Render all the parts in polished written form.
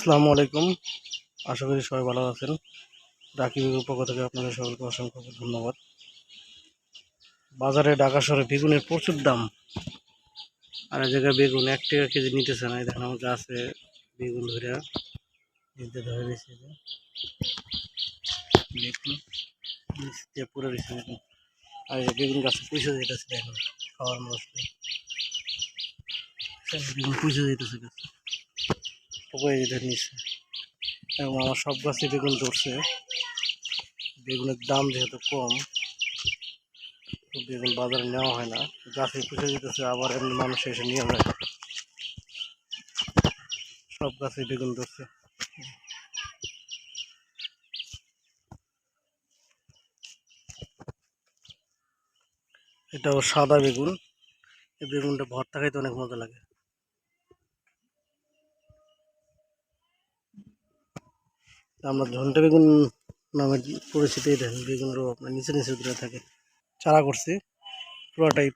আসসালামু আলাইকুম। আশা করি সবাই ভালো আছেন। রাকিবের পক্ষ থেকে আপনাদের সকলকে অসংখ্য ধন্যবাদ। বাজারে ঢাকা শহরে বেগুনের প্রচুর দাম। আর এক জায়গায় বেগুন 1 টাকা কেজি নিতেছে না। দেখেন আমার গাছে বেগুন ধরে নিতে ধরে রয়েছে, বেগুন নিচ দিয়ে পুরো রয়েছে বেগুন। আর এই বেগুন গাছে পয়সা যেতেছে, দেখেন খাওয়ার মতো বেগুন পয়সা যেতেছে গাছে, পোকায় যেতে নিচ্ছে। এবং আমার সব গাছে বেগুন ধরছে। বেগুনের দাম যেহেতু কম, বেগুন বাজারে নেওয়া হয় না, গাছে পুষে যেতেছে, আবার এমনি মানুষ এসে নিয়ে যায়। সব গাছে বেগুন ধরছে। এটাও সাদা বেগুন। এই বেগুনটা ভর্তা খাইতে অনেক মজা লাগে। আমরা ঝন্টা বেগুন নামে পরিচিত। দেখেন বেগুনেরও আপনার নিচে নিচে দূরে থাকে। চারা করছি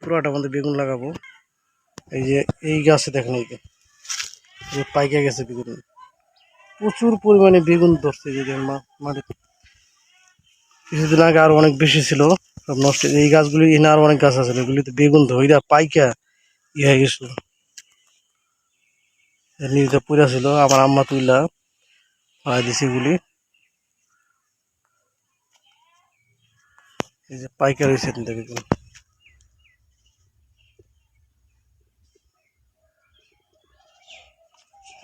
পুরাটা আমাদের বেগুন লাগাবো। এই যে এই গাছে দেখেন, এই যে পাইকে গেছে বেগুন, প্রচুর পরিমাণে বেগুন ধরছে। যে মাটিতে কিছুদিন আগে আরো অনেক বেশি ছিল, সব নষ্ট। এই গাছগুলি এনে আরো অনেক গাছ আছে, এগুলিতে বেগুন ধইরা পাইকা হয়ে গেছিল। নিচে পুরা ছিল, আমার আম্মা তুইলা ফালাই দিছে এগুলি। এই যে পাইকা রয়েছে বেগুন।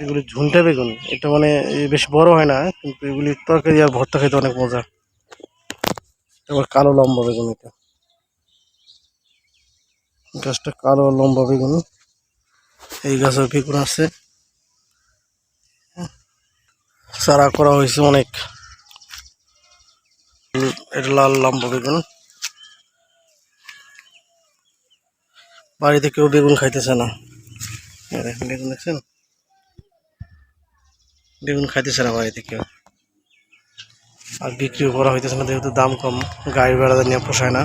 এগুলি ঝুনটা বেগুন। এটা মানে বেশ বড় হয় না, কিন্তু এগুলি তরকারি আর ভর্তা খেতে অনেক মজা। এবার কালো লম্বা বেগুন, এটা গাছটা কালো লম্বা বেগুন। এই গাছের বেগুন আছে, চারা করা হয়েছে অনেক। এটা লাল লম্বা বেগুন। বাড়িতে কেউ বেগুন খাইতেছে না। বেগুন দেখছেন, বেগুন খাইতেছে না বাড়িতে কেউ। আর বিক্রিও করা হইতেছে না, যেহেতু দাম কম, গাড়ি ভাড়া নিয়ে পোষায় না।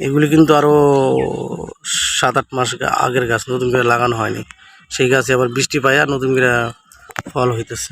এগুলি কিন্তু আরো 7-8 মাস আগের গাছ, নতুন করে লাগানো হয়নি। সেই গাছে আবার বৃষ্টি পায় আর নতুন করে ফল হইতেছে।